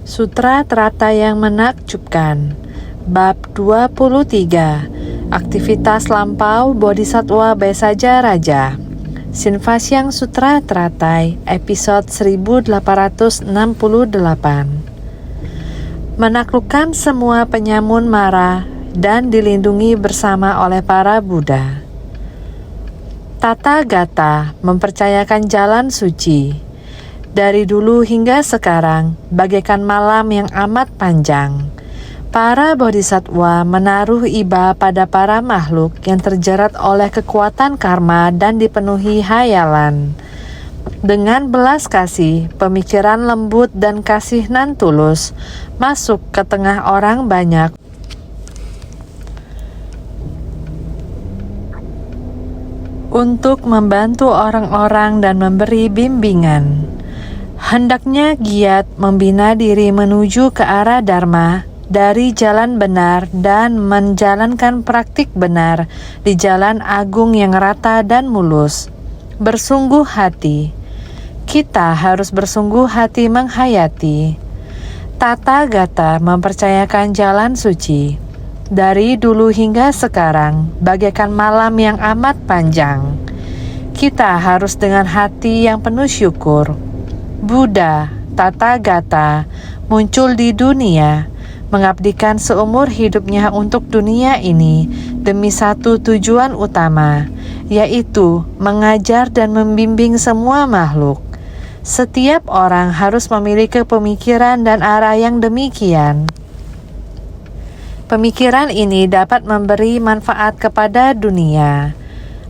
Sutra Trata yang menakjubkan. Bab 23. Aktivitas lampau Bodhisattva Besaja Raja. Sinvasyang Sutra Tratai, episode 1868. Menaklukkan semua penyamun mara dan dilindungi bersama oleh para Buddha. Tata Gata mempercayakan jalan suci. Dari dulu hingga sekarang, bagaikan malam yang amat panjang, para bodhisattva menaruh iba pada para makhluk yang terjerat oleh kekuatan karma dan dipenuhi hayalan. Dengan belas kasih, pemikiran lembut dan kasih nan tulus masuk ke tengah orang banyak untuk membantu orang-orang dan memberi bimbingan. Hendaknya giat membina diri menuju ke arah Dharma dari jalan benar dan menjalankan praktik benar di jalan agung yang rata dan mulus. Bersungguh hati. Kita harus bersungguh hati menghayati. Tata Gata mempercayakan jalan suci. Dari dulu hingga sekarang, bagaikan malam yang amat panjang. Kita harus dengan hati yang penuh syukur. Buddha, Tata Gata, muncul di dunia, mengabdikan seumur hidupnya untuk dunia ini demi satu tujuan utama, yaitu mengajar dan membimbing semua makhluk. Setiap orang harus memiliki pemikiran dan arah yang demikian. Pemikiran ini dapat memberi manfaat kepada dunia.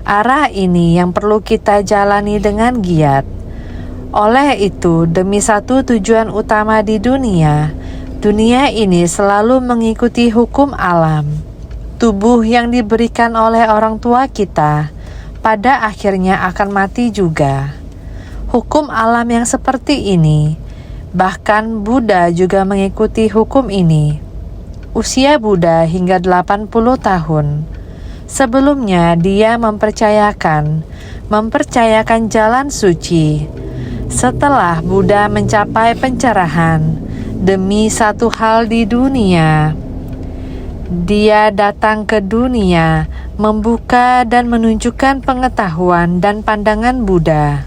Arah ini yang perlu kita jalani dengan giat. Oleh itu, demi satu tujuan utama di dunia ini selalu mengikuti hukum alam. Tubuh yang diberikan oleh orang tua kita pada akhirnya akan mati juga. Hukum alam yang seperti ini, bahkan Buddha juga mengikuti hukum ini. Usia Buddha hingga 80 tahun. Sebelumnya dia mempercayakan jalan suci. Setelah Buddha mencapai pencerahan demi satu hal di dunia, dia datang ke dunia, membuka dan menunjukkan pengetahuan dan pandangan Buddha,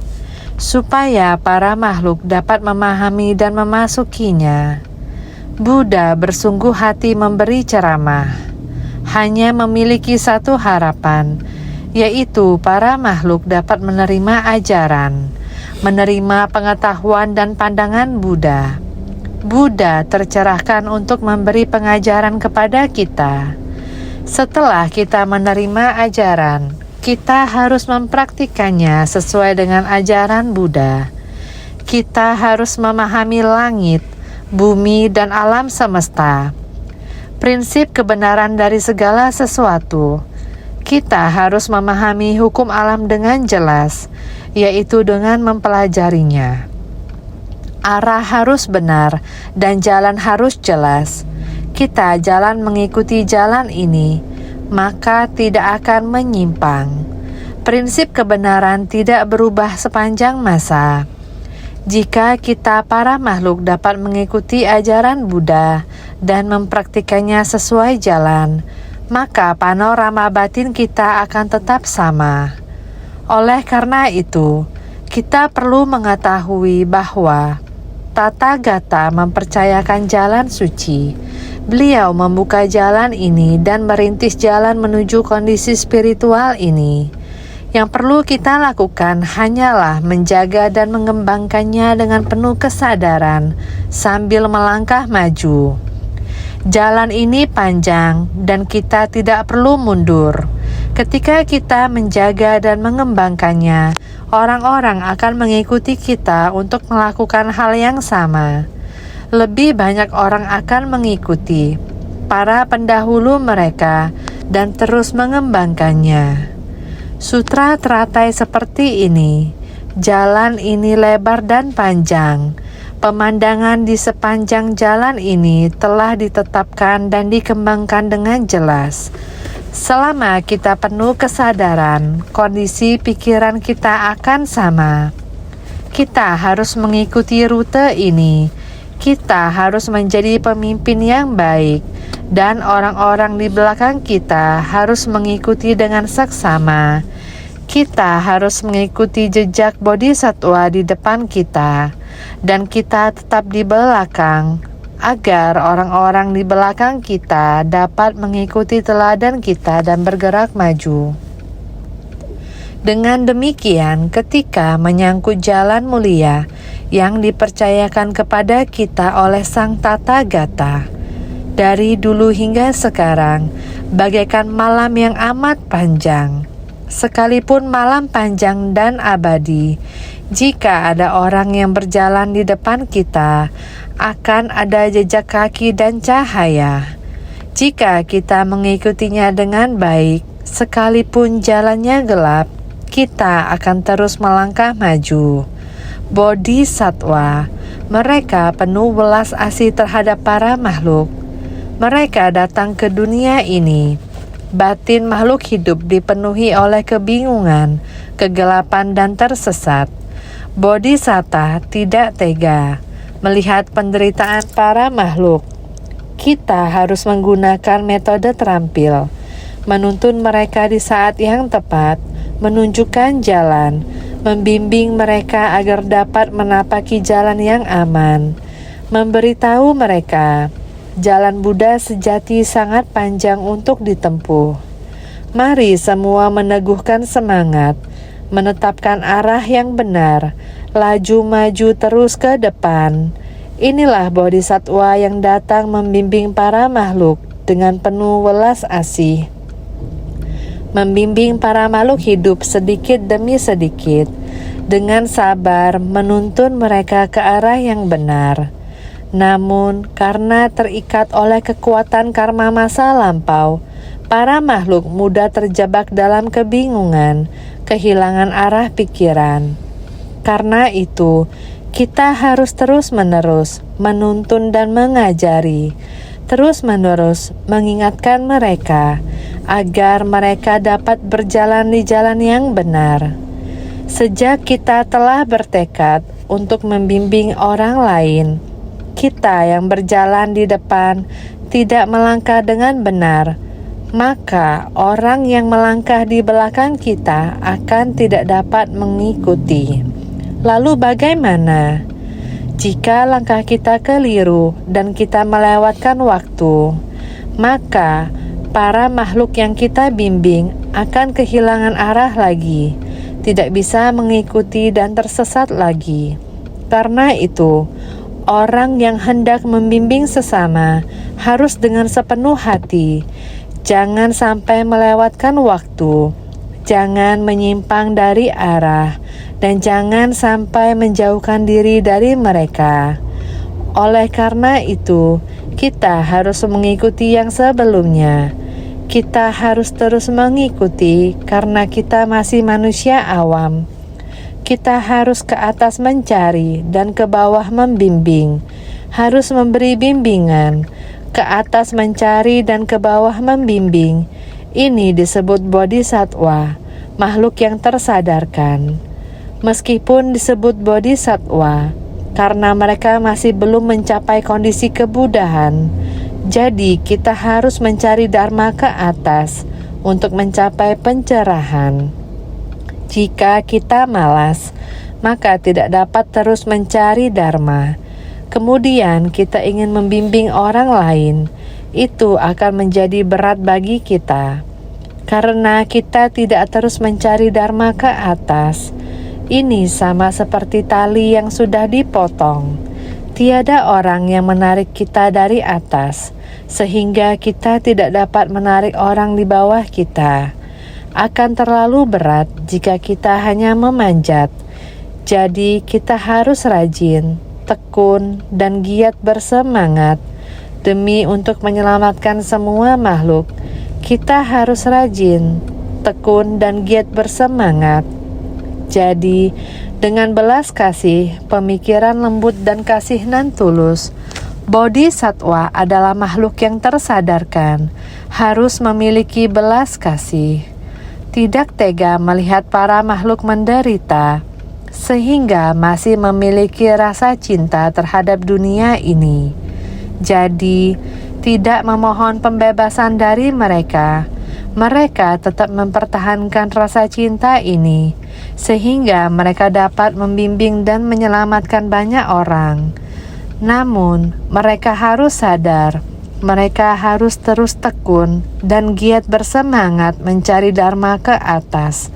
supaya para makhluk dapat memahami dan memasukinya. Buddha bersungguh hati memberi ceramah, hanya memiliki satu harapan, yaitu para makhluk dapat menerima ajaran, menerima pengetahuan dan pandangan Buddha. Buddha tercerahkan untuk memberi pengajaran kepada kita. Setelah kita menerima ajaran, kita harus mempraktikannya sesuai dengan ajaran Buddha. Kita harus memahami langit, bumi, dan alam semesta. Prinsip kebenaran dari segala sesuatu. Kita harus memahami hukum alam dengan jelas, yaitu dengan mempelajarinya. Arah harus benar dan jalan harus jelas. Kita jalan mengikuti jalan ini, maka tidak akan menyimpang. Prinsip kebenaran tidak berubah sepanjang masa. Jika kita para makhluk dapat mengikuti ajaran Buddha dan mempraktikannya sesuai jalan, maka panorama batin kita akan tetap sama. Oleh karena itu, kita perlu mengetahui bahwa Tata Gata mempercayakan jalan suci. Beliau membuka jalan ini dan merintis jalan menuju kondisi spiritual ini. Yang perlu kita lakukan hanyalah menjaga dan mengembangkannya dengan penuh kesadaran sambil melangkah maju. Jalan ini panjang dan kita tidak perlu mundur. Ketika kita menjaga dan mengembangkannya, orang-orang akan mengikuti kita untuk melakukan hal yang sama. Lebih banyak orang akan mengikuti para pendahulu mereka dan terus mengembangkannya. Sutra teratai seperti ini. Jalan ini lebar dan panjang. Pemandangan di sepanjang jalan ini telah ditetapkan dan dikembangkan dengan jelas. Selama kita penuh kesadaran, kondisi pikiran kita akan sama. Kita harus mengikuti rute ini, Kita harus menjadi pemimpin yang baik, dan orang-orang di belakang kita harus mengikuti dengan seksama. Kita harus mengikuti jejak bodhisatwa di depan kita, dan kita tetap di belakang, agar orang-orang di belakang kita dapat mengikuti teladan kita dan bergerak maju. Dengan demikian, ketika menyangkut jalan mulia yang dipercayakan kepada kita oleh Sang Tathagata, dari dulu hingga sekarang, bagaikan malam yang amat panjang, sekalipun malam panjang dan abadi, jika ada orang yang berjalan di depan kita, akan ada jejak kaki dan cahaya. Jika kita mengikutinya dengan baik, sekalipun jalannya gelap, kita akan terus melangkah maju. Bodhisatwa, mereka penuh belas asih terhadap para makhluk. Mereka datang ke dunia ini. Batin makhluk hidup dipenuhi oleh kebingungan, kegelapan, dan tersesat. Bodhisatta tidak tega melihat penderitaan para makhluk. Kita harus menggunakan metode terampil, menuntun mereka di saat yang tepat, menunjukkan jalan, membimbing mereka agar dapat menapaki jalan yang aman, memberitahu mereka jalan Buddha sejati sangat panjang untuk ditempuh. Mari semua meneguhkan semangat, menetapkan arah yang benar, laju maju terus ke depan. Inilah bodhisatwa yang datang membimbing para makhluk dengan penuh welas asih. Membimbing para makhluk hidup sedikit demi sedikit, dengan sabar menuntun mereka ke arah yang benar. Namun, karena terikat oleh kekuatan karma masa lampau, para makhluk mudah terjebak dalam kebingungan, kehilangan arah pikiran. Karena itu, kita harus terus-menerus menuntun dan mengajari, terus-menerus mengingatkan mereka, agar mereka dapat berjalan di jalan yang benar. Sejak kita telah bertekad untuk membimbing orang lain, kita yang berjalan di depan tidak melangkah dengan benar, maka orang yang melangkah di belakang kita akan tidak dapat mengikuti. Lalu bagaimana jika langkah kita keliru dan kita melewatkan waktu? Maka para makhluk yang kita bimbing akan kehilangan arah lagi, tidak bisa mengikuti dan tersesat lagi. Karena itu, orang yang hendak membimbing sesama harus dengan sepenuh hati. Jangan sampai melewatkan waktu, jangan menyimpang dari arah, dan jangan sampai menjauhkan diri dari mereka. Oleh karena itu, kita harus mengikuti yang sebelumnya. Kita harus terus mengikuti karena kita masih manusia awam. Kita harus ke atas mencari dan ke bawah membimbing. Harus memberi bimbingan, ke atas mencari dan ke bawah membimbing. Ini disebut bodhisatwa, makhluk yang tersadarkan. Meskipun disebut bodhisatwa, karena mereka masih belum mencapai kondisi kebudahan, jadi kita harus mencari dharma ke atas untuk mencapai pencerahan. Jika kita malas, maka tidak dapat terus mencari dharma. Kemudian kita ingin membimbing orang lain, itu akan menjadi berat bagi kita. Karena kita tidak terus mencari dharma ke atas, ini sama seperti tali yang sudah dipotong. Tiada orang yang menarik kita dari atas, sehingga kita tidak dapat menarik orang di bawah kita. Akan terlalu berat jika kita hanya memanjat. Jadi kita harus rajin, tekun, dan giat bersemangat. Demi untuk menyelamatkan semua makhluk, kita harus rajin, tekun, dan giat bersemangat. Jadi, dengan belas kasih, pemikiran lembut dan kasihan tulus, bodhisatwa adalah makhluk yang tersadarkan, harus memiliki belas kasih. Tidak tega melihat para makhluk menderita, sehingga masih memiliki rasa cinta terhadap dunia ini. Jadi, tidak memohon pembebasan dari mereka. Mereka tetap mempertahankan rasa cinta ini, sehingga mereka dapat membimbing dan menyelamatkan banyak orang. Namun, mereka harus sadar, mereka harus terus tekun dan giat bersemangat mencari dharma ke atas,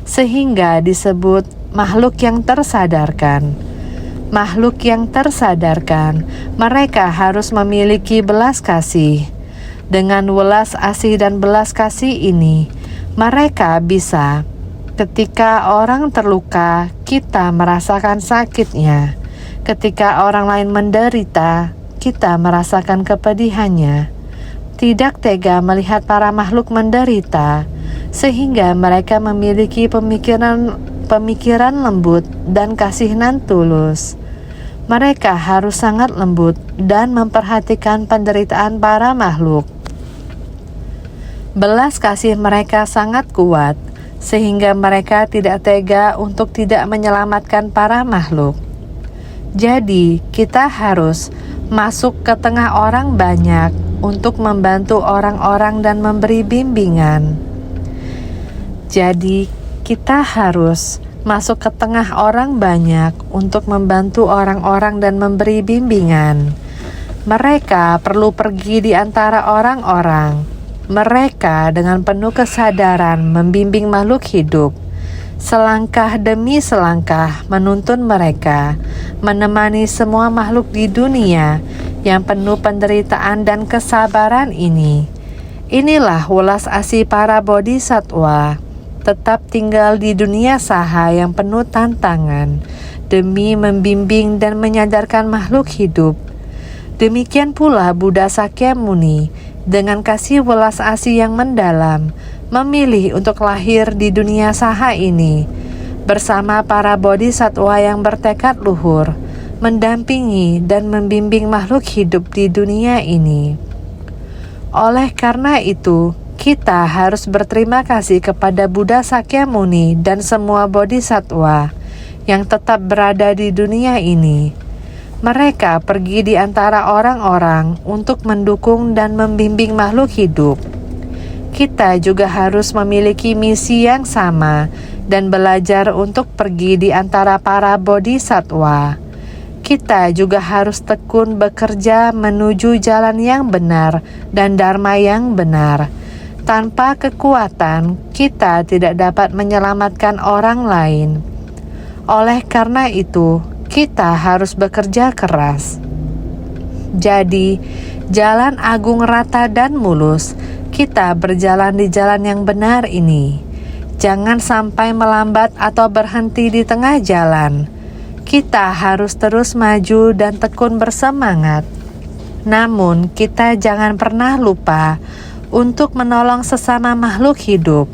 sehingga disebut makhluk yang tersadarkan. Makhluk yang tersadarkan, mereka harus memiliki belas kasih. Dengan welas asih dan belas kasih ini, mereka bisa, ketika orang terluka, kita merasakan sakitnya. Ketika orang lain menderita, kita merasakan kepedihannya. Tidak tega melihat para makhluk menderita, sehingga mereka memiliki pemikiran lembut dan kasihan tulus. Mereka harus sangat lembut dan memperhatikan penderitaan para makhluk. Belas kasih mereka sangat kuat, sehingga mereka tidak tega untuk tidak menyelamatkan para makhluk. Jadi, kita harus masuk ke tengah orang banyak untuk membantu orang-orang dan memberi bimbingan. Jadi, kita harus masuk ke tengah orang banyak untuk membantu orang-orang dan memberi bimbingan. Mereka perlu pergi di antara orang-orang. Mereka dengan penuh kesadaran membimbing makhluk hidup. Selangkah demi selangkah menuntun mereka, menemani semua makhluk di dunia yang penuh penderitaan dan kesabaran ini. Inilah welas asih para bodhisatwa, tetap tinggal di dunia saha yang penuh tantangan, demi membimbing dan menyadarkan makhluk hidup. Demikian pula Buddha Sakyamuni, dengan kasih welas asih yang mendalam, memilih untuk lahir di dunia saha ini, bersama para bodhisatwa yang bertekad luhur, mendampingi dan membimbing makhluk hidup di dunia ini. Oleh karena itu, kita harus berterima kasih kepada Buddha Sakyamuni dan semua bodhisatwa yang tetap berada di dunia ini. Mereka pergi di antara orang-orang untuk mendukung dan membimbing makhluk hidup. Kita juga harus memiliki misi yang sama dan belajar untuk pergi di antara para bodhisatwa. Kita juga harus tekun bekerja menuju jalan yang benar dan dharma yang benar. Tanpa kekuatan, kita tidak dapat menyelamatkan orang lain. Oleh karena itu, kita harus bekerja keras. Jadi, jalan agung rata dan mulus, kita berjalan di jalan yang benar ini. Jangan sampai melambat atau berhenti di tengah jalan. Kita harus terus maju dan tekun bersemangat. Namun, kita jangan pernah lupa untuk menolong sesama makhluk hidup.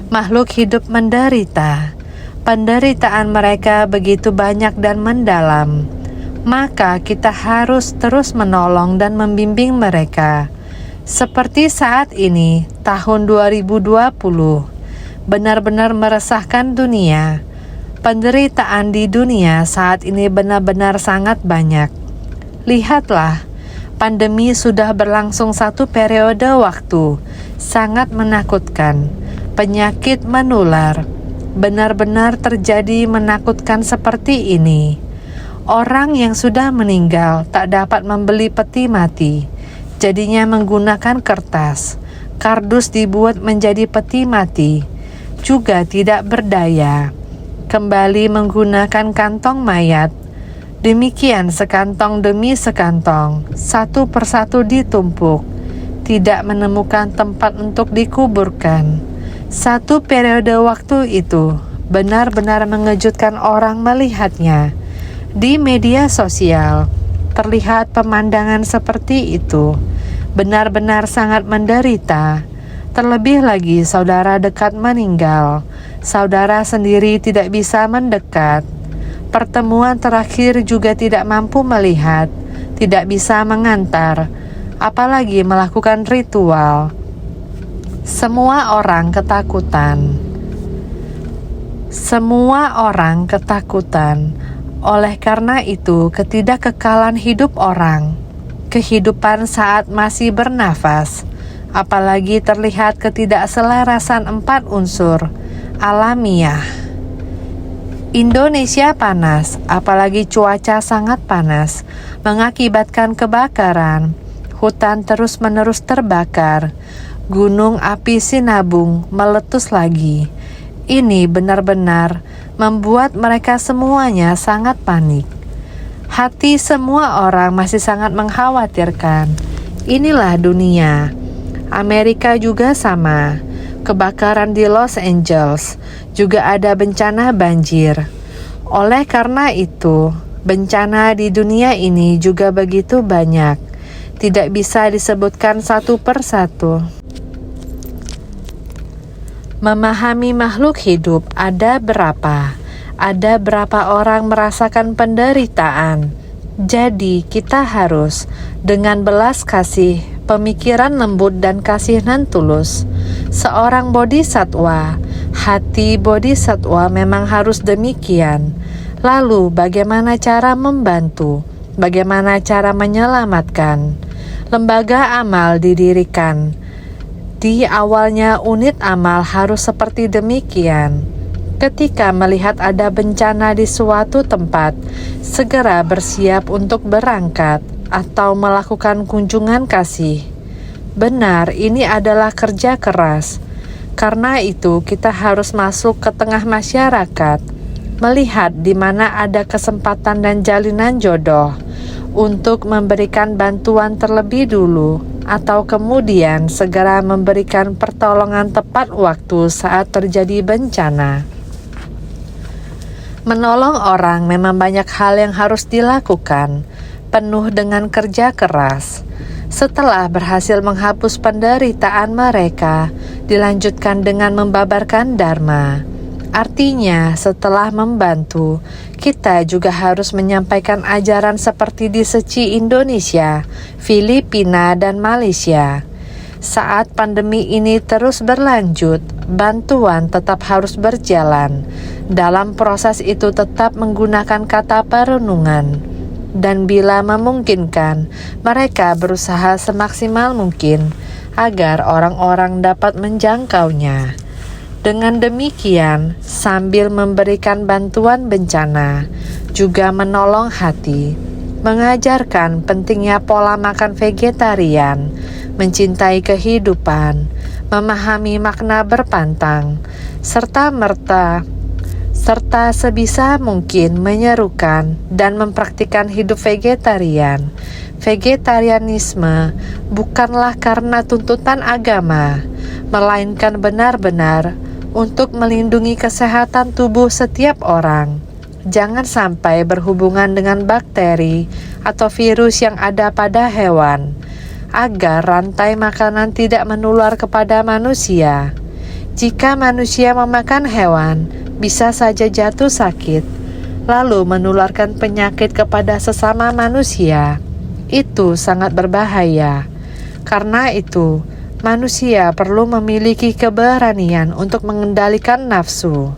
Makhluk hidup menderita. Penderitaan mereka begitu banyak dan mendalam. Maka kita harus terus menolong dan membimbing mereka. Seperti saat ini, tahun 2020, benar-benar meresahkan dunia. Penderitaan di dunia saat ini benar-benar sangat banyak. Lihatlah, pandemi sudah berlangsung satu periode waktu, sangat menakutkan. Penyakit menular, benar-benar terjadi menakutkan seperti ini. Orang yang sudah meninggal tak dapat membeli peti mati, jadinya menggunakan kertas. Kardus dibuat menjadi peti mati, juga tidak berdaya. Kembali menggunakan kantong mayat. Demikian sekantong demi sekantong, satu persatu ditumpuk, tidak menemukan tempat untuk dikuburkan. Satu periode waktu itu benar-benar mengejutkan orang melihatnya. Di media sosial terlihat pemandangan seperti itu, benar-benar sangat menderita. Terlebih lagi saudara dekat meninggal, saudara sendiri tidak bisa mendekat. Pertemuan terakhir juga tidak mampu melihat, tidak bisa mengantar, apalagi melakukan ritual. Semua orang ketakutan. Semua orang ketakutan. Oleh karena itu, ketidakkekalan hidup orang, kehidupan saat masih bernafas, apalagi terlihat ketidakselarasan 4 unsur alamiah. Indonesia panas, apalagi cuaca sangat panas, mengakibatkan kebakaran. Hutan terus-menerus terbakar, gunung api sinabung meletus lagi. Ini benar-benar membuat mereka semuanya sangat panik. Hati semua orang masih sangat mengkhawatirkan. Inilah dunia. Amerika juga sama. Kebakaran di Los Angeles, juga ada bencana banjir. Oleh karena itu, bencana di dunia ini juga begitu banyak. Tidak bisa disebutkan satu persatu. Memahami makhluk hidup ada berapa orang merasakan penderitaan. Jadi kita harus dengan belas kasih, pemikiran lembut dan kasihan tulus. Seorang bodhisatwa, hati bodhisatwa memang harus demikian. Lalu bagaimana cara membantu? Bagaimana cara menyelamatkan? Lembaga amal didirikan. Di awalnya unit amal harus seperti demikian. Ketika melihat ada bencana di suatu tempat, segera bersiap untuk berangkat atau melakukan kunjungan kasih. Benar, ini adalah kerja keras. Karena itu kita harus masuk ke tengah masyarakat, melihat di mana ada kesempatan dan jalinan jodoh untuk memberikan bantuan terlebih dulu, atau kemudian segera memberikan pertolongan tepat waktu saat terjadi bencana. Menolong orang memang banyak hal yang harus dilakukan, penuh dengan kerja keras. Setelah berhasil menghapus penderitaan mereka, dilanjutkan dengan membabarkan dharma. Artinya, setelah membantu, kita juga harus menyampaikan ajaran seperti di Seci Indonesia, Filipina, dan Malaysia. Saat pandemi ini terus berlanjut, bantuan tetap harus berjalan. Dalam proses itu tetap menggunakan kata perenungan. Dan bila memungkinkan, mereka berusaha semaksimal mungkin agar orang-orang dapat menjangkaunya. Dengan demikian, sambil memberikan bantuan bencana, juga menolong hati, mengajarkan pentingnya pola makan vegetarian, mencintai kehidupan, memahami makna berpantang, serta sebisa mungkin menyerukan dan mempraktikkan hidup vegetarian. Vegetarianisme bukanlah karena tuntutan agama, melainkan benar-benar untuk melindungi kesehatan tubuh setiap orang. Jangan sampai berhubungan dengan bakteri atau virus yang ada pada hewan, agar rantai makanan tidak menular kepada manusia. Jika manusia memakan hewan, bisa saja jatuh sakit, lalu menularkan penyakit kepada sesama manusia. Itu sangat berbahaya. Karena itu, manusia perlu memiliki keberanian untuk mengendalikan nafsu.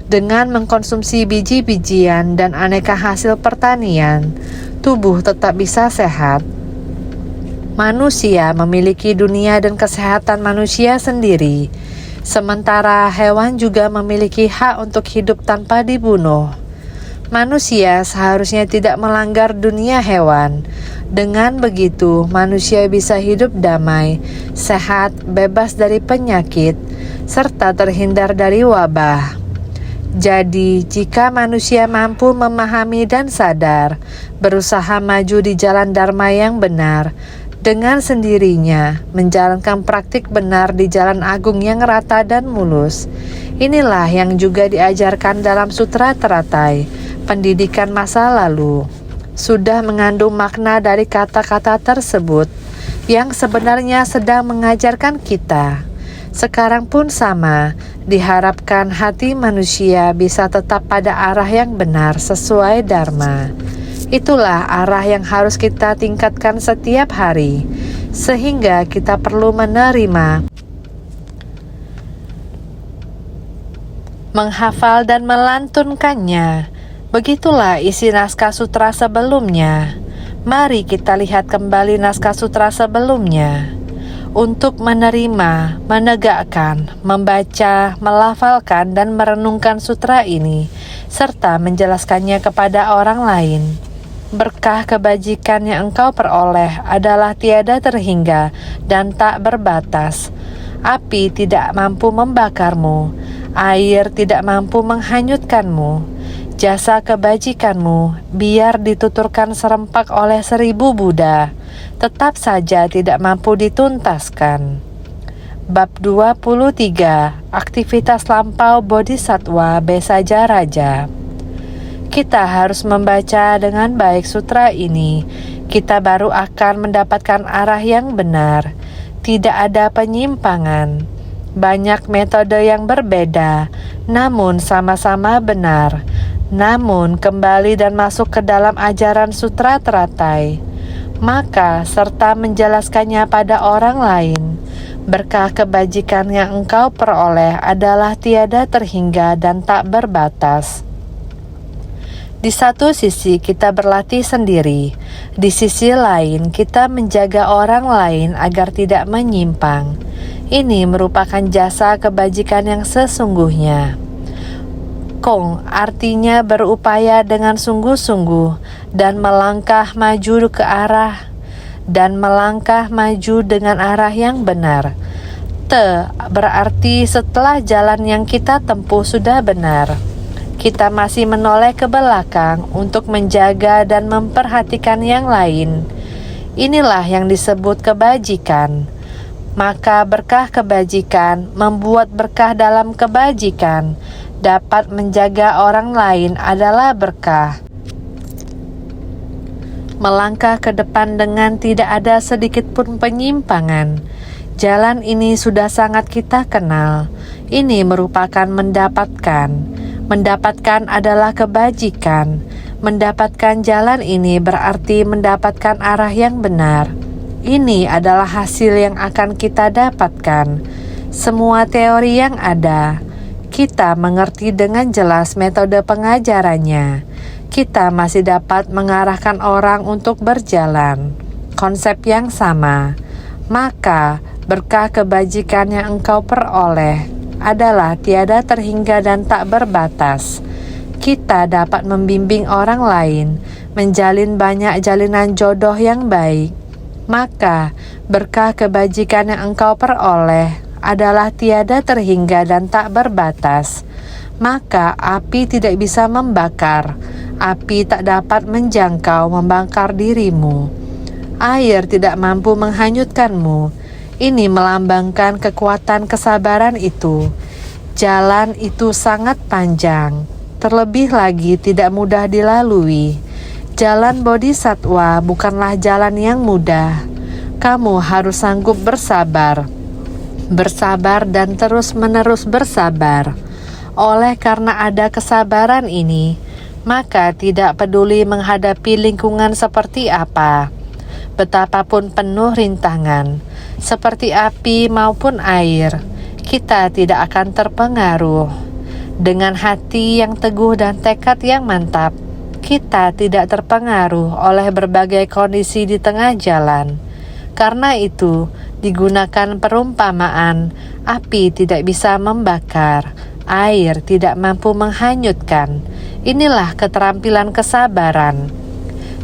Dengan mengkonsumsi biji-bijian dan aneka hasil pertanian, tubuh tetap bisa sehat. Manusia memiliki dunia dan kesehatan manusia sendiri, sementara hewan juga memiliki hak untuk hidup tanpa dibunuh. Manusia seharusnya tidak melanggar dunia hewan. Dengan begitu, manusia bisa hidup damai, sehat, bebas dari penyakit, serta terhindar dari wabah. Jadi, jika manusia mampu memahami dan sadar, berusaha maju di jalan dharma yang benar, dengan sendirinya menjalankan praktik benar di jalan agung yang rata dan mulus. Inilah yang juga diajarkan dalam Sutra Teratai, pendidikan masa lalu. Sudah mengandung makna dari kata-kata tersebut yang sebenarnya sedang mengajarkan kita. Sekarang pun sama, diharapkan hati manusia bisa tetap pada arah yang benar sesuai dharma. Itulah arah yang harus kita tingkatkan setiap hari, sehingga kita perlu menerima menghafal dan melantunkannya. Begitulah isi naskah sutra sebelumnya. Mari kita lihat kembali naskah sutra sebelumnya. Untuk menerima, menegakkan, membaca, melafalkan, dan merenungkan sutra ini, serta menjelaskannya kepada orang lain. Berkah kebajikan yang engkau peroleh adalah tiada terhingga dan tak berbatas. Api tidak mampu membakarmu, air tidak mampu menghanyutkanmu. Jasa kebajikanmu biar dituturkan serempak oleh 1000 Buddha, tetap saja tidak mampu dituntaskan. Bab 23. Aktivitas lampau Bodhisattva Besaja Raja. Kita harus membaca dengan baik sutra ini. Kita baru akan mendapatkan arah yang benar. Tidak ada penyimpangan. Banyak metode yang berbeda, namun sama-sama benar. Namun kembali dan masuk ke dalam ajaran sutra teratai. Maka serta menjelaskannya pada orang lain. Berkah kebajikan yang engkau peroleh adalah tiada terhingga dan tak berbatas. Di satu sisi kita berlatih sendiri, di sisi lain kita menjaga orang lain agar tidak menyimpang. Ini merupakan jasa kebajikan yang sesungguhnya. Kong artinya berupaya dengan sungguh-sungguh dan melangkah maju dengan arah yang benar. Te berarti setelah jalan yang kita tempuh sudah benar, kita masih menoleh ke belakang untuk menjaga dan memperhatikan yang lain. Inilah yang disebut kebajikan. Maka berkah kebajikan membuat berkah dalam kebajikan. Dapat menjaga orang lain adalah berkah. Melangkah ke depan dengan tidak ada sedikit pun penyimpangan. Jalan ini sudah sangat kita kenal. Ini merupakan mendapatkan. Mendapatkan adalah kebajikan. Mendapatkan jalan ini berarti mendapatkan arah yang benar. Ini adalah hasil yang akan kita dapatkan. Semua teori yang ada, kita mengerti dengan jelas metode pengajarannya. Kita masih dapat mengarahkan orang untuk berjalan. Konsep yang sama. Maka berkah kebajikan yang engkau peroleh adalah tiada terhingga dan tak berbatas. Kita dapat membimbing orang lain, menjalin banyak jalinan jodoh yang baik. Maka berkah kebajikan yang engkau peroleh adalah tiada terhingga dan tak berbatas. Maka api tidak bisa membakar, api tak dapat menjangkau membakar dirimu. Air tidak mampu menghanyutkanmu. Ini melambangkan kekuatan kesabaran itu. Jalan itu sangat panjang, terlebih lagi tidak mudah dilalui. Jalan Bodhisattva bukanlah jalan yang mudah. Kamu harus sanggup bersabar dan terus-menerus bersabar. Oleh karena ada kesabaran ini, maka tidak peduli menghadapi lingkungan seperti apa, betapapun penuh rintangan, seperti api maupun air, kita tidak akan terpengaruh. Dengan hati yang teguh dan tekad yang mantap, kita tidak terpengaruh oleh berbagai kondisi di tengah jalan. Karena itu, digunakan perumpamaan, api tidak bisa membakar, air tidak mampu menghanyutkan. Inilah keterampilan kesabaran.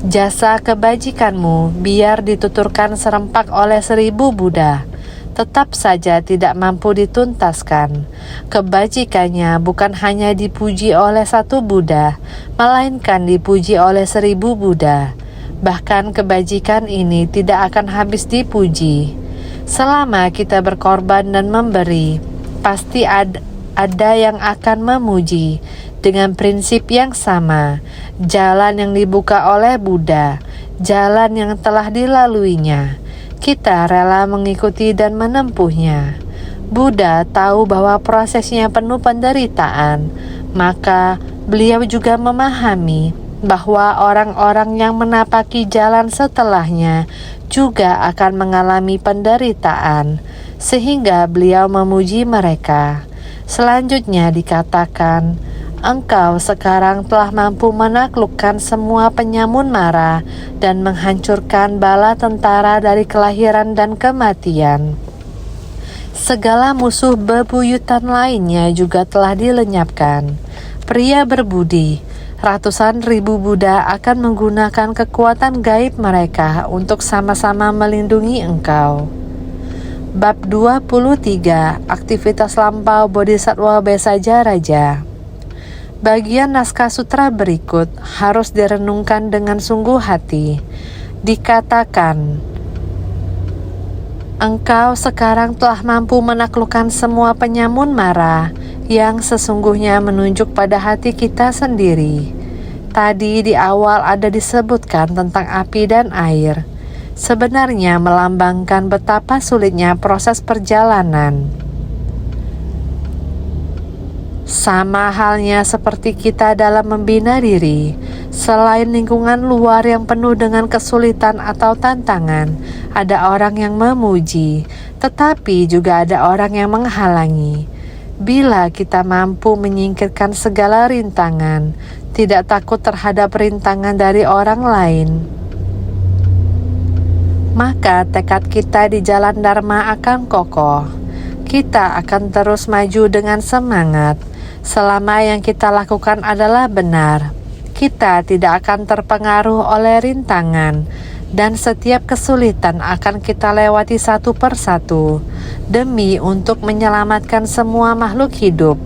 Jasa kebajikanmu biar dituturkan serempak oleh 1000 Buddha, tetap saja tidak mampu dituntaskan. Kebajikannya bukan hanya dipuji oleh 1 Buddha, melainkan dipuji oleh 1000 Buddha. Bahkan kebajikan ini tidak akan habis dipuji. Selama kita berkorban dan memberi, pasti ada yang akan memuji dengan prinsip yang sama. Jalan yang dibuka oleh Buddha, jalan yang telah dilaluinya, kita rela mengikuti dan menempuhnya. Buddha tahu bahwa prosesnya penuh penderitaan, maka beliau juga memahami bahwa orang-orang yang menapaki jalan setelahnya juga akan mengalami penderitaan, sehingga beliau memuji mereka. Selanjutnya dikatakan, engkau sekarang telah mampu menaklukkan semua penyamun mara dan menghancurkan bala tentara dari kelahiran dan kematian. Segala musuh bebuyutan lainnya juga telah dilenyapkan. Pria berbudi, ratusan ribu Buddha akan menggunakan kekuatan gaib mereka untuk sama-sama melindungi engkau. Bab 23, Aktivitas Lampau Bodhisattva Besaja Raja. Bagian naskah sutra berikut harus direnungkan dengan sungguh hati. Dikatakan, engkau sekarang telah mampu menaklukkan semua penyamun mara, yang sesungguhnya menunjuk pada hati kita sendiri. Tadi di awal ada disebutkan tentang api dan air. Sebenarnya melambangkan betapa sulitnya proses perjalanan. Sama halnya seperti kita dalam membina diri, selain lingkungan luar yang penuh dengan kesulitan atau tantangan, ada orang yang memuji, tetapi juga ada orang yang menghalangi. Bila kita mampu menyingkirkan segala rintangan, tidak takut terhadap rintangan dari orang lain, maka tekad kita di jalan Dharma akan kokoh. Kita akan terus maju dengan semangat. Selama yang kita lakukan adalah benar, kita tidak akan terpengaruh oleh rintangan, dan setiap kesulitan akan kita lewati satu persatu, demi untuk menyelamatkan semua makhluk hidup.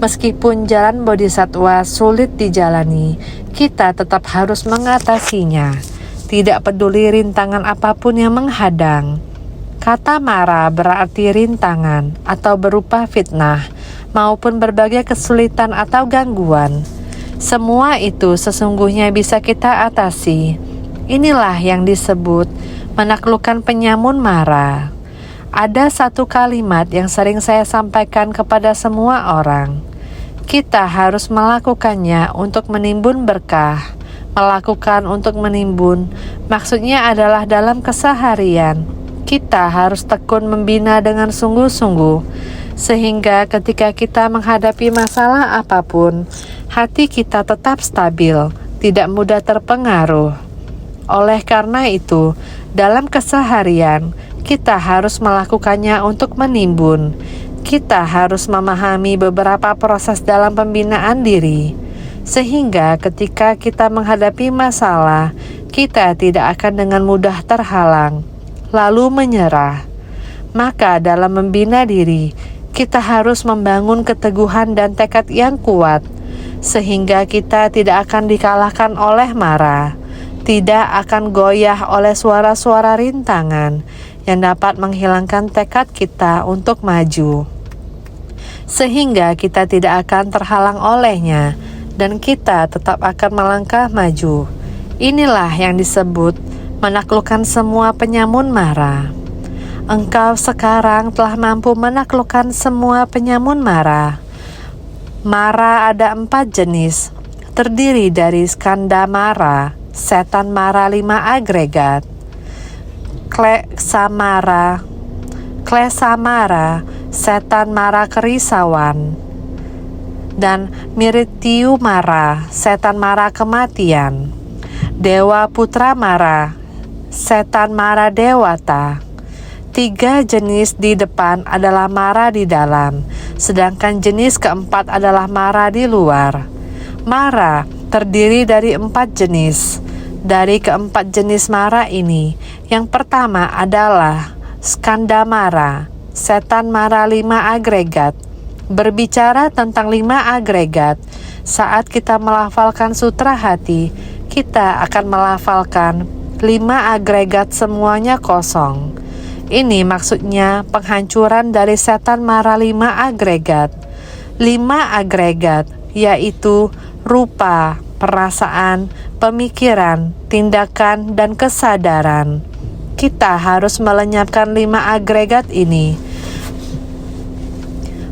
Meskipun jalan Bodhisattva sulit dijalani, kita tetap harus mengatasinya. Tidak peduli rintangan apapun yang menghadang. Kata mara berarti rintangan atau berupa fitnah maupun berbagai kesulitan atau gangguan. Semua itu sesungguhnya bisa kita atasi. Inilah yang disebut menaklukkan penyamun mara. Ada satu kalimat yang sering saya sampaikan kepada semua orang. Kita harus melakukannya untuk menimbun berkah. Melakukan untuk menimbun, maksudnya adalah dalam keseharian. Kita harus tekun membina dengan sungguh-sungguh, sehingga ketika kita menghadapi masalah apapun, hati kita tetap stabil, tidak mudah terpengaruh. Oleh karena itu, dalam keseharian, kita harus melakukannya untuk menimbun. Kita harus memahami beberapa proses dalam pembinaan diri, sehingga ketika kita menghadapi masalah, kita tidak akan dengan mudah terhalang, lalu menyerah. Maka dalam membina diri, kita harus membangun keteguhan dan tekad yang kuat, sehingga kita tidak akan dikalahkan oleh mara, tidak akan goyah oleh suara-suara rintangan yang dapat menghilangkan tekad kita untuk maju, sehingga kita tidak akan terhalang olehnya, dan kita tetap akan melangkah maju. Inilah yang disebut menaklukkan semua penyamun mara. Engkau sekarang telah mampu menaklukkan semua penyamun mara. Mara ada 4 jenis, terdiri dari skanda mara, setan mara 5 agregat, klesa mara, setan mara kerisauan, dan Mirityu mara, setan mara kematian, Dewa Putra mara, setan mara dewata. 3 jenis di depan adalah mara di dalam, sedangkan jenis keempat adalah mara di luar. Mara terdiri dari 4 jenis. Dari keempat jenis mara ini, yang pertama adalah skanda mara, setan mara 5 agregat. Berbicara tentang 5 agregat, saat kita melafalkan sutra hati, kita akan melafalkan 5 agregat semuanya kosong. Ini maksudnya penghancuran dari setan mara 5 agregat. 5 agregat yaitu rupa, perasaan, pemikiran, tindakan, dan kesadaran. Kita harus melenyapkan 5 agregat ini.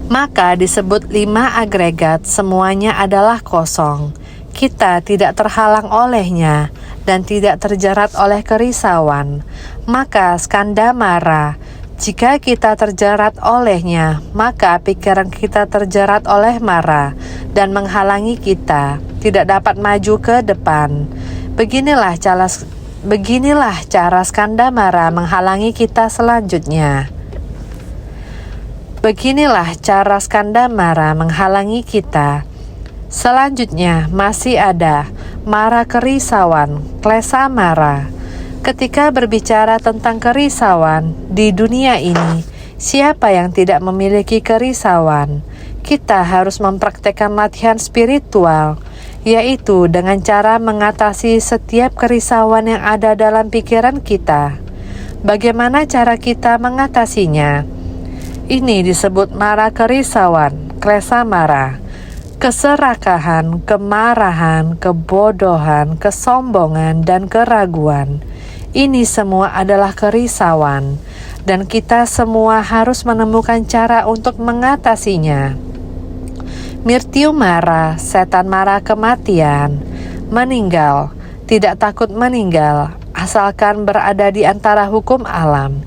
Maka disebut 5 agregat semuanya adalah kosong. Kita tidak terhalang olehnya dan tidak terjerat oleh kerisauan. Maka skanda mara Jika kita terjerat olehnya, maka pikiran kita terjerat oleh mara dan menghalangi kita tidak dapat maju ke depan. Beginilah cara skanda mara menghalangi kita selanjutnya. Beginilah cara skanda mara menghalangi kita. Selanjutnya masih ada mara kerisauan, klesa mara. Ketika berbicara tentang kerisauan di dunia ini, siapa yang tidak memiliki kerisauan? Kita harus mempraktekkan latihan spiritual, yaitu dengan cara mengatasi setiap kerisauan yang ada dalam pikiran kita. Bagaimana cara kita mengatasinya? Ini disebut mara kerisauan, klesa mara. Keserakahan, kemarahan, kebodohan, kesombongan, dan keraguan. Ini semua adalah kerisauan, dan kita semua harus menemukan cara untuk mengatasinya. Mirtiu mara, setan mara kematian, meninggal, tidak takut meninggal, asalkan berada di antara hukum alam.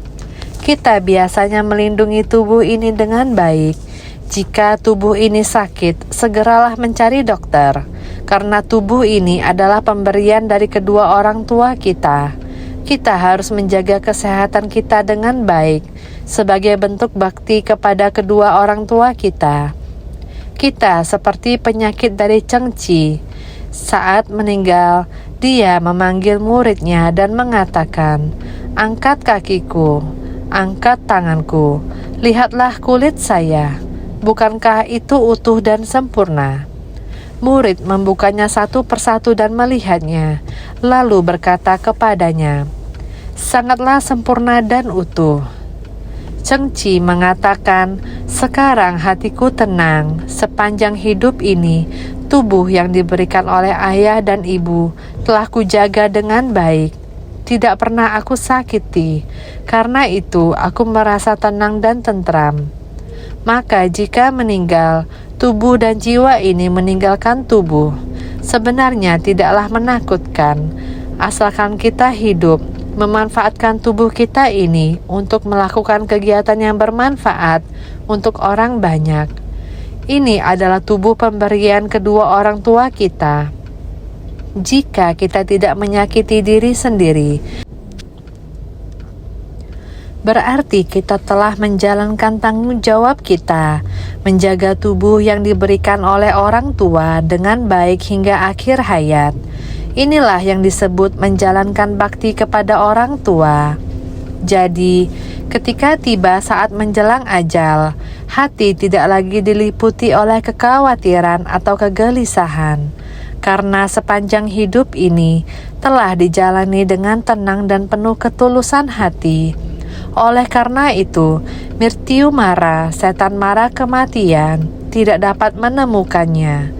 Kita biasanya melindungi tubuh ini dengan baik. Jika tubuh ini sakit, segeralah mencari dokter, karena tubuh ini adalah pemberian dari kedua orang tua kita. Kita harus menjaga kesehatan kita dengan baik sebagai bentuk bakti kepada kedua orang tua kita. Kita seperti penyakit dari Chengchi. Saat meninggal, dia memanggil muridnya dan mengatakan, "Angkat kakiku, angkat tanganku, lihatlah kulit saya. Bukankah itu utuh dan sempurna?" Murid membukanya satu persatu dan melihatnya, lalu berkata kepadanya, "Sangatlah sempurna dan utuh." Chengchi mengatakan, "Sekarang hatiku tenang. Sepanjang hidup ini, tubuh yang diberikan oleh ayah dan ibu telah kujaga dengan baik. Tidak pernah aku sakiti. Karena itu, aku merasa tenang dan tentram. Maka jika meninggal, tubuh dan jiwa ini meninggalkan tubuh. Sebenarnya tidaklah menakutkan, asalkan kita hidup, memanfaatkan tubuh kita ini untuk melakukan kegiatan yang bermanfaat untuk orang banyak. Ini adalah tubuh pemberian kedua orang tua kita. Jika kita tidak menyakiti diri sendiri, berarti kita telah menjalankan tanggung jawab kita, menjaga tubuh yang diberikan oleh orang tua dengan baik hingga akhir hayat. Inilah yang disebut menjalankan bakti kepada orang tua. Jadi, ketika tiba saat menjelang ajal, hati tidak lagi diliputi oleh kekhawatiran atau kegelisahan, karena sepanjang hidup ini telah dijalani dengan tenang dan penuh ketulusan hati. Oleh karena itu, mirtiu mara, setan mara kematian, tidak dapat menemukannya.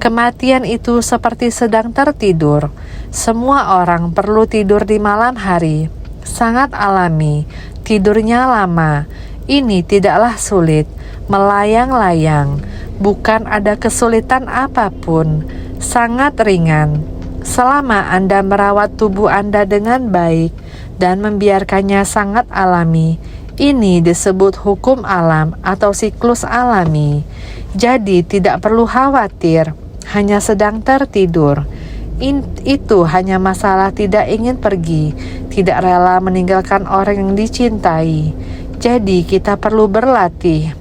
Kematian itu seperti sedang tertidur. Semua orang perlu tidur di malam hari. Sangat alami, tidurnya lama. Ini tidaklah sulit, melayang-layang. Bukan ada kesulitan apapun, sangat ringan. Selama Anda merawat tubuh Anda dengan baik dan membiarkannya sangat alami, ini disebut hukum alam atau siklus alami. Jadi tidak perlu khawatir, hanya sedang tertidur. Itu hanya masalah tidak ingin pergi, tidak rela meninggalkan orang yang dicintai. Jadi kita perlu berlatih.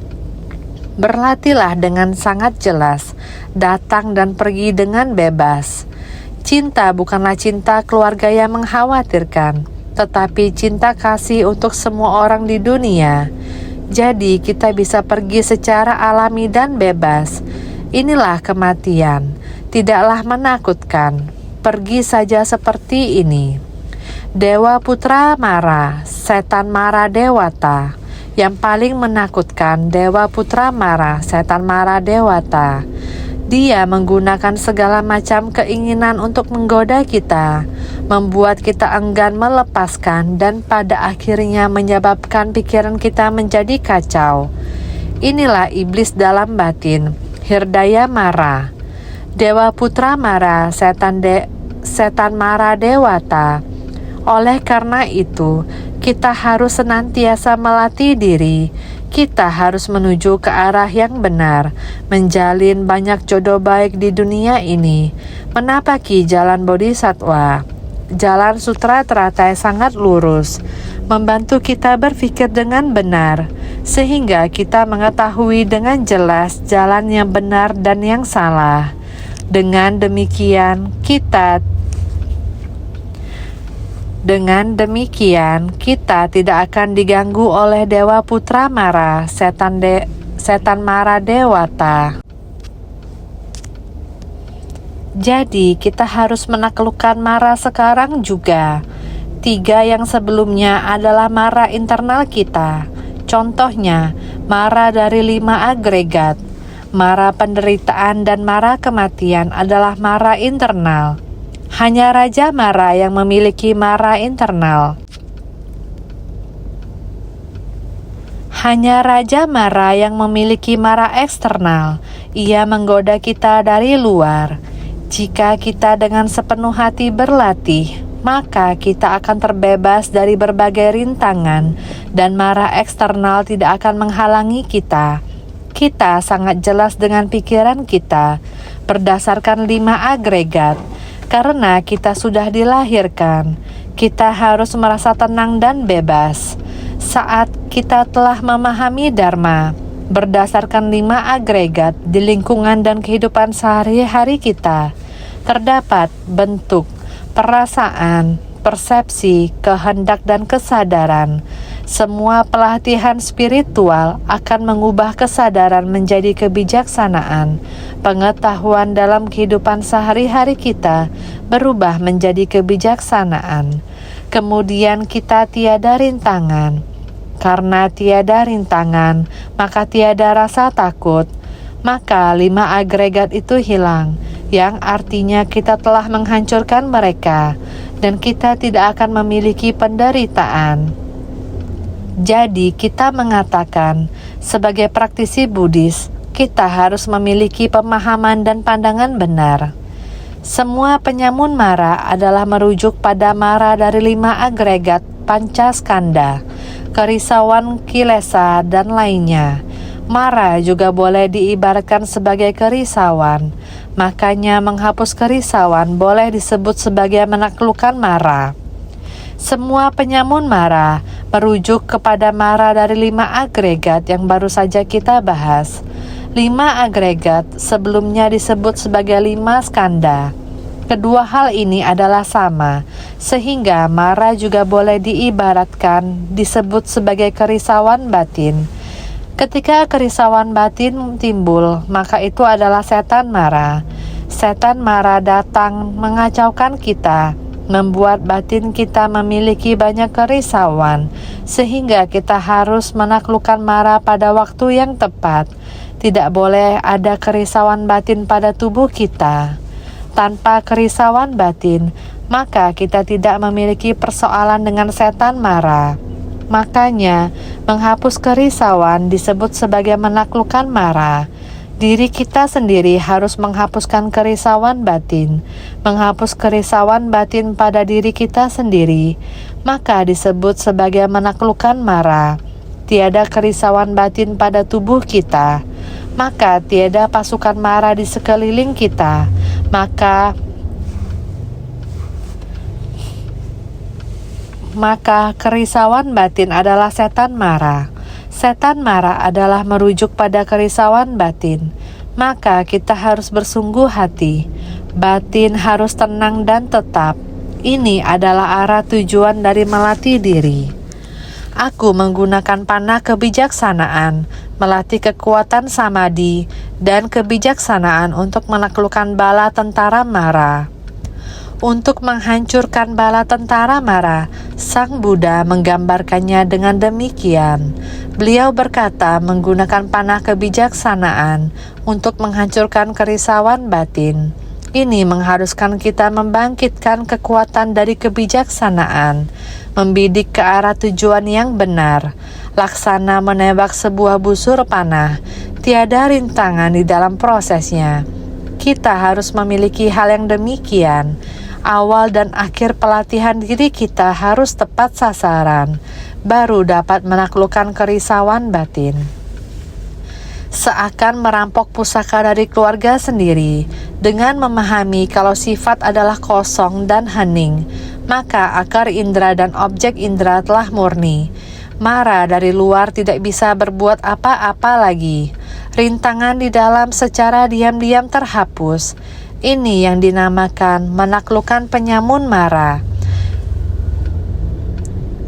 Berlatihlah dengan sangat jelas, datang dan pergi dengan bebas. Cinta bukanlah cinta keluarga yang mengkhawatirkan, tetapi cinta kasih untuk semua orang di dunia. Jadi kita bisa pergi secara alami dan bebas. Inilah kematian, tidaklah menakutkan. Pergi saja seperti ini. Dewa putra Mara, setan Mara Dewata. Yang paling menakutkan Dewa putra Mara, setan Mara Dewata. Dia menggunakan segala macam keinginan untuk menggoda kita, membuat kita enggan melepaskan, dan pada akhirnya menyebabkan pikiran kita menjadi kacau. Inilah iblis dalam batin, Hirdaya Mara. Dewa putra Mara, setan Mara Dewata. Oleh karena itu, Kita harus senantiasa melatih diri. Kita harus menuju ke arah yang benar, menjalin banyak jodoh baik di dunia ini, menapaki jalan bodhisattva. Jalan sutra teratai sangat lurus, membantu kita berpikir dengan benar, sehingga kita mengetahui dengan jelas jalan yang benar dan yang salah. Dengan demikian, kita tidak akan diganggu oleh Dewa Putra Mara, setan Mara Dewata. Jadi, kita harus menaklukkan Mara sekarang juga. 3 yang sebelumnya adalah Mara internal kita. Contohnya, Mara dari 5 agregat. Mara penderitaan dan Mara kematian adalah Mara internal. Hanya Raja Mara yang memiliki Mara internal. Hanya Raja Mara yang memiliki Mara eksternal. Ia menggoda kita dari luar. Jika kita dengan sepenuh hati berlatih, maka kita akan terbebas dari berbagai rintangan dan Mara eksternal tidak akan menghalangi kita. Kita sangat jelas dengan pikiran kita berdasarkan 5 agregat. Karena kita sudah dilahirkan, kita harus merasa tenang dan bebas. Saat kita telah memahami Dharma berdasarkan 5 agregat di lingkungan dan kehidupan sehari-hari kita, terdapat bentuk, perasaan, persepsi, kehendak, dan kesadaran. Semua pelatihan spiritual akan mengubah kesadaran menjadi kebijaksanaan. Pengetahuan dalam kehidupan sehari-hari kita berubah menjadi kebijaksanaan. Kemudian kita tiada rintangan. Karena tiada rintangan, maka tiada rasa takut. Maka 5 agregat itu hilang, yang artinya kita telah menghancurkan mereka, dan kita tidak akan memiliki penderitaan. Jadi kita mengatakan, sebagai praktisi Buddhis, kita harus memiliki pemahaman dan pandangan benar. Semua penyamun Mara adalah merujuk pada Mara dari 5 agregat Pancaskanda, kerisauan kilesa, dan lainnya. Mara juga boleh diibaratkan sebagai kerisauan. Makanya menghapus kerisauan boleh disebut sebagai menaklukkan Mara. Semua penyamun Mara merujuk kepada Mara dari 5 agregat yang baru saja kita bahas. 5 agregat sebelumnya disebut sebagai 5 skanda. Kedua hal ini adalah sama, sehingga Mara juga boleh diibaratkan disebut sebagai kerisauan batin. Ketika kerisauan batin timbul, maka itu adalah setan Mara. Setan Mara datang mengacaukan kita, membuat batin kita memiliki banyak kerisauan, sehingga kita harus menaklukkan Mara pada waktu yang tepat. Tidak boleh ada kerisauan batin pada tubuh kita. Tanpa kerisauan batin, maka kita tidak memiliki persoalan dengan setan Mara. Makanya, menghapus kerisauan disebut sebagai menaklukkan Mara. Diri kita sendiri harus menghapuskan kerisauan batin. Menghapus kerisauan batin pada diri kita sendiri, maka disebut sebagai menaklukkan Mara. Tiada kerisauan batin pada tubuh kita, maka tiada pasukan Mara di sekeliling kita. Maka kerisauan batin adalah setan Mara. Setan Mara adalah merujuk pada kerisauan batin. Maka kita harus bersungguh hati. Batin harus tenang dan tetap. Ini adalah arah tujuan dari melatih diri. Aku menggunakan panah kebijaksanaan, melatih kekuatan samadhi, dan kebijaksanaan untuk menaklukkan bala tentara Mara. Untuk menghancurkan bala tentara Mara, Sang Buddha menggambarkannya dengan demikian. Beliau berkata menggunakan panah kebijaksanaan untuk menghancurkan kerisauan batin. Ini mengharuskan kita membangkitkan kekuatan dari kebijaksanaan, membidik ke arah tujuan yang benar, laksana menembak sebuah busur panah, tiada rintangan di dalam prosesnya. Kita harus memiliki hal yang demikian. Awal dan akhir pelatihan diri kita harus tepat sasaran, baru dapat menaklukkan kerisauan batin. Seakan merampok pusaka dari keluarga sendiri, dengan memahami kalau sifat adalah kosong dan hening, maka akar indera dan objek indera telah murni. Mara dari luar tidak bisa berbuat apa-apa lagi. Rintangan di dalam secara diam-diam terhapus. Ini yang dinamakan menaklukkan penyamun mara.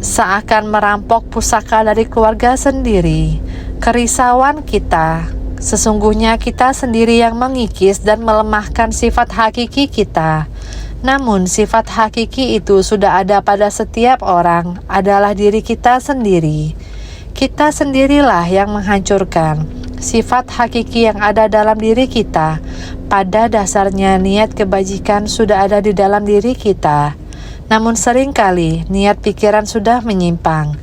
Seakan merampok pusaka dari keluarga sendiri, kerisauan kita, sesungguhnya kita sendiri yang mengikis dan melemahkan sifat hakiki kita. Namun sifat hakiki itu sudah ada pada setiap orang, adalah diri kita sendiri. Kita sendirilah yang menghancurkan sifat hakiki yang ada dalam diri kita. Pada dasarnya niat kebajikan sudah ada di dalam diri kita. Namun seringkali niat pikiran sudah menyimpang.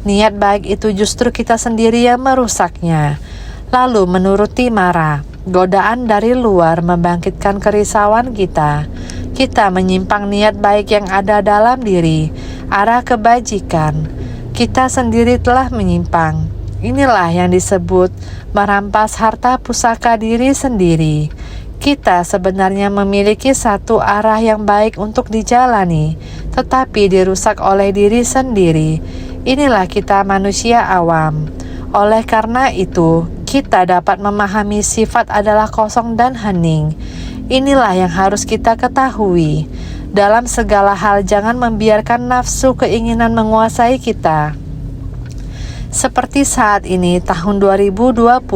Niat baik itu justru kita sendiri yang merusaknya. Lalu menuruti mara, godaan dari luar membangkitkan kerisauan kita. Kita menyimpang niat baik yang ada dalam diri, arah kebajikan. Kita sendiri telah menyimpang. Inilah yang disebut merampas harta pusaka diri sendiri. Kita sebenarnya memiliki satu arah yang baik untuk dijalani, tetapi dirusak oleh diri sendiri. Inilah kita manusia awam. Oleh karena itu, kita dapat memahami sifat adalah kosong dan hening. Inilah yang harus kita ketahui. Dalam segala hal jangan membiarkan nafsu keinginan menguasai kita. Seperti saat ini tahun 2020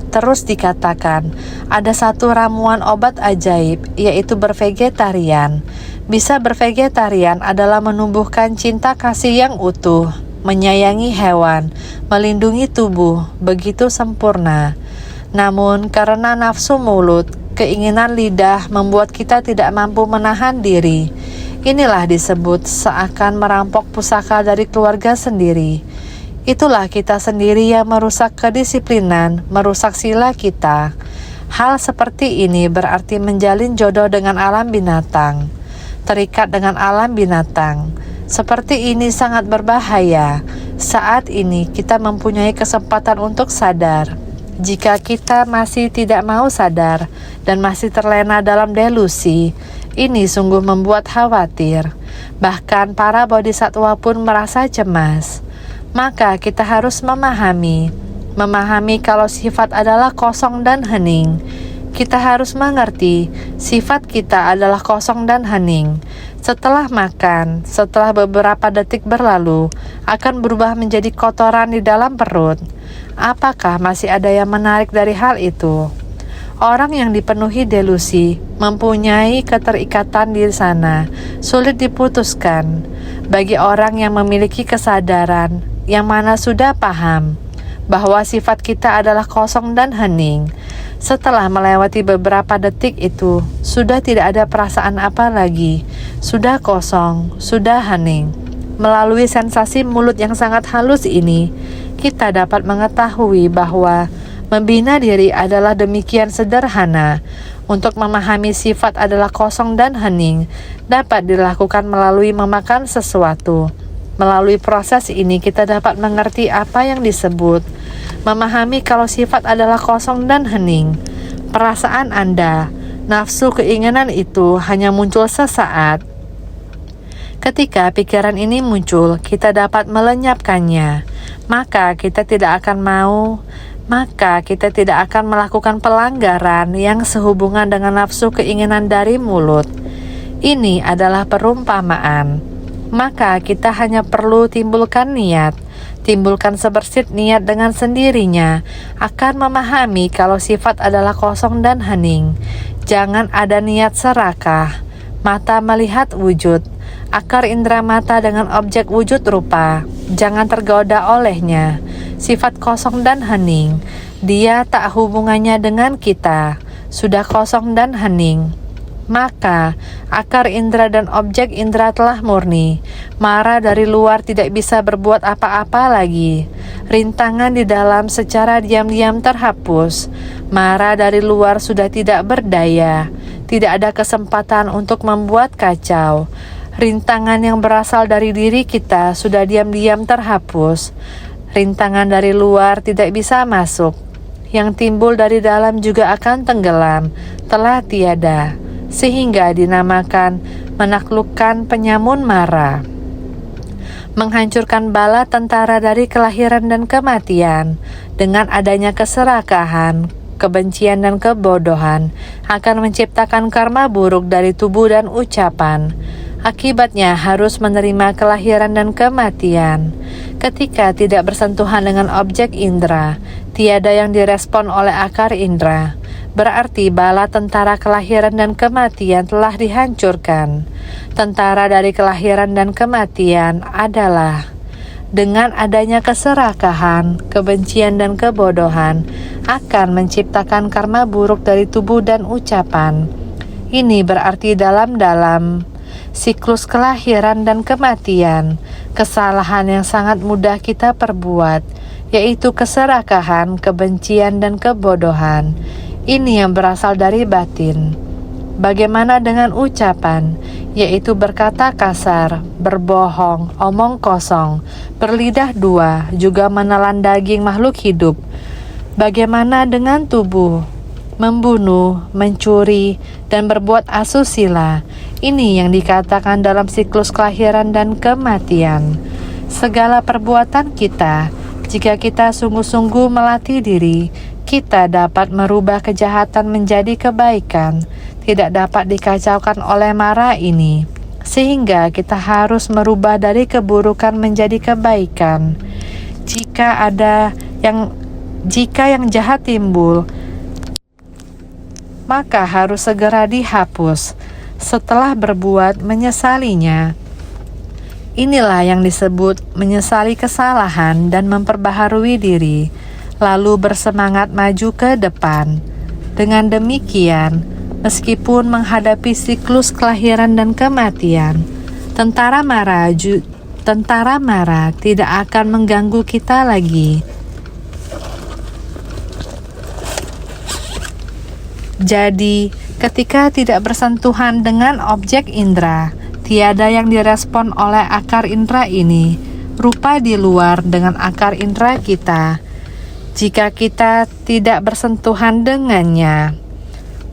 terus dikatakan ada satu ramuan obat ajaib, yaitu bervegetarian. Bisa bervegetarian adalah menumbuhkan cinta kasih yang utuh, menyayangi hewan, melindungi tubuh begitu sempurna. Namun karena nafsu mulut, keinginan lidah membuat kita tidak mampu menahan diri. Inilah disebut seakan merampok pusaka dari keluarga sendiri. Itulah kita sendiri yang merusak kedisiplinan, merusak sila kita. Hal seperti ini berarti menjalin jodoh dengan alam binatang, terikat dengan alam binatang. Seperti ini sangat berbahaya. Saat ini kita mempunyai kesempatan untuk sadar. Jika kita masih tidak mau sadar dan masih terlena dalam delusi, ini sungguh membuat khawatir. Bahkan para bodhisatwa pun merasa cemas. Maka kita harus memahami kalau sifat adalah kosong dan hening. Kita harus mengerti sifat kita adalah kosong dan hening. Setelah makan, setelah beberapa detik berlalu, akan berubah menjadi kotoran di dalam perut. Apakah masih ada yang menarik dari hal itu? Orang yang dipenuhi delusi mempunyai keterikatan di sana, sulit diputuskan. Bagi orang yang memiliki kesadaran, yang mana sudah paham bahwa sifat kita adalah kosong dan hening, setelah melewati beberapa detik itu, sudah tidak ada perasaan apa lagi, sudah kosong, sudah hening. Melalui sensasi mulut yang sangat halus ini, kita dapat mengetahui bahwa membina diri adalah demikian sederhana. Untuk memahami sifat adalah kosong dan hening, dapat dilakukan melalui memakan sesuatu. Melalui proses ini kita dapat mengerti apa yang disebut memahami kalau sifat adalah kosong dan hening. Perasaan Anda, nafsu keinginan itu hanya muncul sesaat. Ketika pikiran ini muncul, kita dapat melenyapkannya. Maka kita tidak akan melakukan pelanggaran yang sehubungan dengan nafsu keinginan dari mulut. Ini adalah perumpamaan. Maka kita hanya perlu timbulkan niat, timbulkan sebersit niat dengan sendirinya, akan memahami kalau sifat adalah kosong dan hening. Jangan ada niat serakah. Mata melihat wujud, akar indera mata dengan objek wujud rupa, jangan tergoda olehnya. Sifat kosong dan hening, dia tak hubungannya dengan kita, sudah kosong dan hening. Maka akar indera dan objek indera telah murni. Mara dari luar tidak bisa berbuat apa-apa lagi. Rintangan di dalam secara diam-diam terhapus. Mara dari luar sudah tidak berdaya. Tidak ada kesempatan untuk membuat kacau. Rintangan yang berasal dari diri kita sudah diam-diam terhapus. Rintangan dari luar tidak bisa masuk. Yang timbul dari dalam juga akan tenggelam, telah tiada, sehingga dinamakan menaklukkan penyamun mara. Menghancurkan bala tentara dari kelahiran dan kematian, dengan adanya keserakahan, kebencian dan kebodohan, akan menciptakan karma buruk dari tubuh dan ucapan. Akibatnya harus menerima kelahiran dan kematian. Ketika tidak bersentuhan dengan objek indera, tiada yang direspon oleh akar indera. Berarti bala tentara kelahiran dan kematian telah dihancurkan. Tentara dari kelahiran dan kematian adalah dengan adanya keserakahan, kebencian dan kebodohan akan menciptakan karma buruk dari tubuh dan ucapan. Ini berarti dalam siklus kelahiran dan kematian, kesalahan yang sangat mudah kita perbuat, yaitu keserakahan, kebencian dan kebodohan. Ini yang berasal dari batin. Bagaimana dengan ucapan, yaitu berkata kasar, berbohong, omong kosong, berlidah dua, juga menelan daging makhluk hidup. Bagaimana dengan tubuh, membunuh, mencuri, dan berbuat asusila. Ini yang dikatakan dalam siklus kelahiran dan kematian. Segala perbuatan kita, jika kita sungguh-sungguh melatih diri, kita dapat merubah kejahatan menjadi kebaikan, tidak dapat dikacaukan oleh mara ini, sehingga kita harus merubah dari keburukan menjadi kebaikan. Jika yang jahat timbul, maka harus segera dihapus. Setelah berbuat, menyesalinya. Inilah yang disebut menyesali kesalahan dan memperbaharui diri, lalu bersemangat maju ke depan. Dengan demikian, meskipun menghadapi siklus kelahiran dan kematian, tentara mara tidak akan mengganggu kita lagi. Jadi, ketika tidak bersentuhan dengan objek indera, tiada yang direspon oleh akar indera ini, rupa di luar dengan akar indera kita. Jika kita tidak bersentuhan dengannya,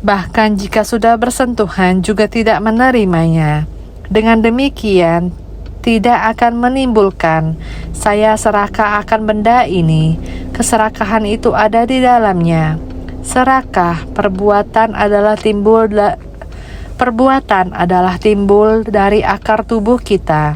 bahkan jika sudah bersentuhan juga tidak menerimanya. Dengan demikian, tidak akan menimbulkan saya serakah akan benda ini. Keserakahan itu ada di dalamnya. Serakah perbuatan adalah timbul dari akar tubuh kita.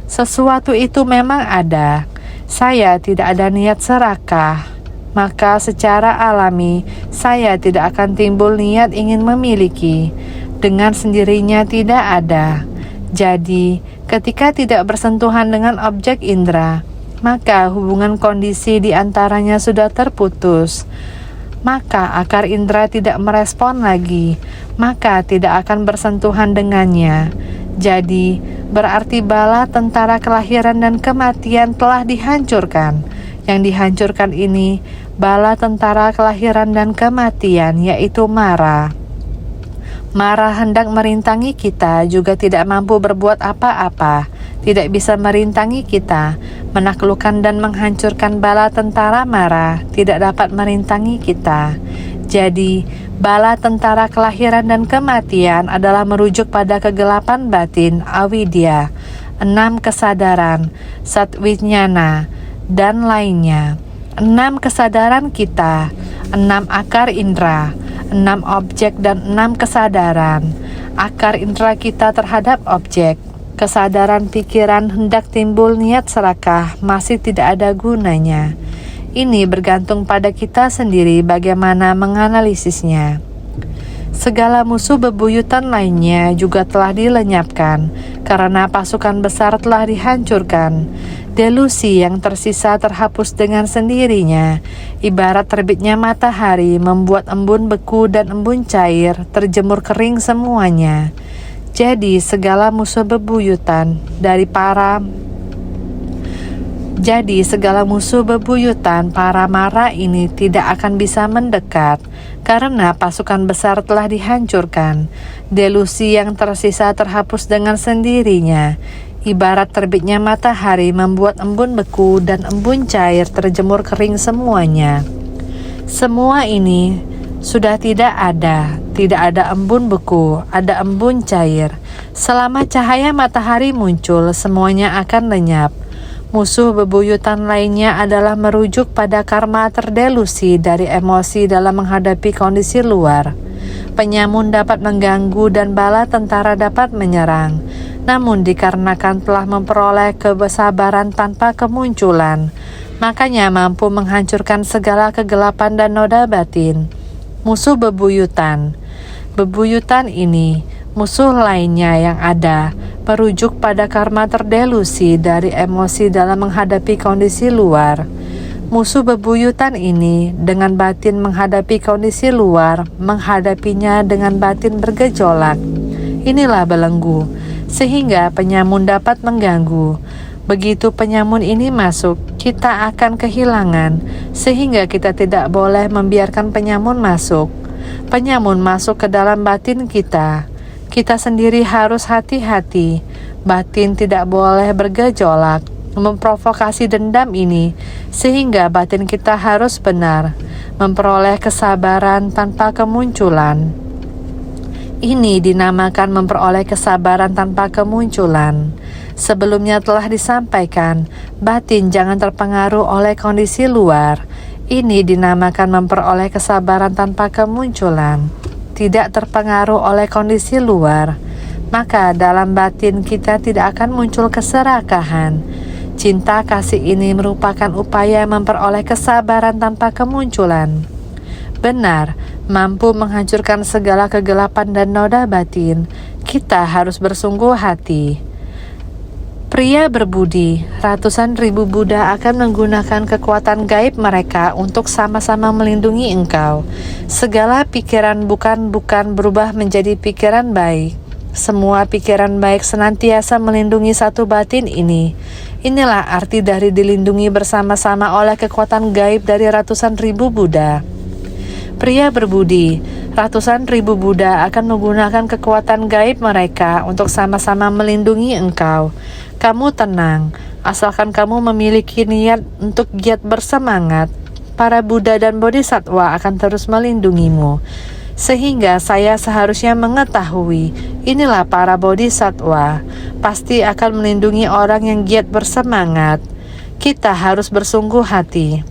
Sesuatu itu memang ada. Saya tidak ada niat serakah, maka secara alami saya tidak akan timbul niat ingin memiliki. Dengan sendirinya tidak ada. Jadi, ketika tidak bersentuhan dengan objek indera, maka hubungan kondisi di antaranya sudah terputus. Maka akar indera tidak merespon lagi, maka tidak akan bersentuhan dengannya. Jadi, berarti bala tentara kelahiran dan kematian telah dihancurkan. Yang dihancurkan ini, bala tentara kelahiran dan kematian, yaitu mara. Mara hendak merintangi kita, juga tidak mampu berbuat apa-apa. Tidak bisa merintangi kita, menaklukkan dan menghancurkan bala tentara mara, tidak dapat merintangi kita. Jadi, bala tentara kelahiran dan kematian adalah merujuk pada kegelapan batin, avidya, 6 kesadaran, satwijnana, dan lainnya. 6 kesadaran kita, 6 akar indera, 6 objek dan 6 kesadaran. Akar indera kita terhadap objek. Kesadaran pikiran hendak timbul niat serakah masih tidak ada gunanya. Ini bergantung pada kita sendiri bagaimana menganalisisnya. Segala musuh bebuyutan lainnya juga telah dilenyapkan karena pasukan besar telah dihancurkan. Delusi yang tersisa terhapus dengan sendirinya. Ibarat terbitnya matahari membuat embun beku dan embun cair terjemur kering semuanya. Jadi segala musuh bebuyutan dari para Jadi segala musuh bebuyutan para mara ini tidak akan bisa mendekat, karena pasukan besar telah dihancurkan. Delusi yang tersisa terhapus dengan sendirinya. Ibarat terbitnya matahari membuat embun beku dan embun cair terjemur kering semuanya. Semua ini sudah tidak ada embun beku, ada embun cair. Selama cahaya matahari muncul, semuanya akan lenyap. Musuh bebuyutan lainnya adalah merujuk pada karma terdelusi dari emosi dalam menghadapi kondisi luar. Penyamun dapat mengganggu dan bala tentara dapat menyerang. Namun dikarenakan telah memperoleh kesabaran tanpa kemunculan, makanya mampu menghancurkan segala kegelapan dan noda batin. Musuh bebuyutan. Bebuyutan ini, musuh lainnya yang ada, merujuk pada karma terdelusi dari emosi dalam menghadapi kondisi luar. Musuh bebuyutan ini dengan batin menghadapi kondisi luar, menghadapinya dengan batin bergejolak. Inilah belenggu, sehingga penyamun dapat mengganggu. Begitu penyamun ini masuk, kita akan kehilangan, sehingga kita tidak boleh membiarkan penyamun masuk. Penyamun masuk ke dalam batin kita. Kita sendiri harus hati-hati. Batin tidak boleh bergejolak, memprovokasi dendam ini, sehingga batin kita harus benar, memperoleh kesabaran tanpa kemunculan. Ini dinamakan memperoleh kesabaran tanpa kemunculan. Sebelumnya telah disampaikan, batin jangan terpengaruh oleh kondisi luar. Ini dinamakan memperoleh kesabaran tanpa kemunculan. Tidak terpengaruh oleh kondisi luar, maka dalam batin kita tidak akan muncul keserakahan. Cinta kasih ini merupakan upaya memperoleh kesabaran tanpa kemunculan. Benar, mampu menghancurkan segala kegelapan dan noda batin. Kita harus bersungguh hati. Pria berbudi, ratusan ribu Buddha akan menggunakan kekuatan gaib mereka untuk sama-sama melindungi engkau. Segala pikiran bukan berubah menjadi pikiran baik. Semua pikiran baik senantiasa melindungi satu batin ini. Inilah arti dari dilindungi bersama-sama oleh kekuatan gaib dari ratusan ribu Buddha. Pria berbudi, ratusan ribu Buddha akan menggunakan kekuatan gaib mereka untuk sama-sama melindungi engkau. Kamu tenang, asalkan kamu memiliki niat untuk giat bersemangat. Para Buddha dan Bodhisattva akan terus melindungimu. Sehingga saya seharusnya mengetahui, inilah para Bodhisattva, pasti akan melindungi orang yang giat bersemangat. Kita harus bersungguh hati.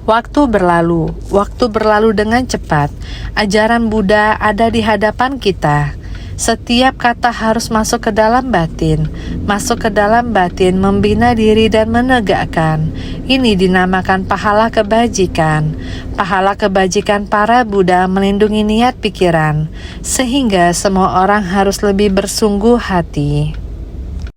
Waktu berlalu dengan cepat. Ajaran Buddha ada di hadapan kita. Setiap kata harus masuk ke dalam batin. Masuk ke dalam batin, membina diri dan menegakkan. Ini dinamakan pahala kebajikan. Pahala kebajikan para Buddha melindungi niat pikiran, sehingga semua orang harus lebih bersungguh hati.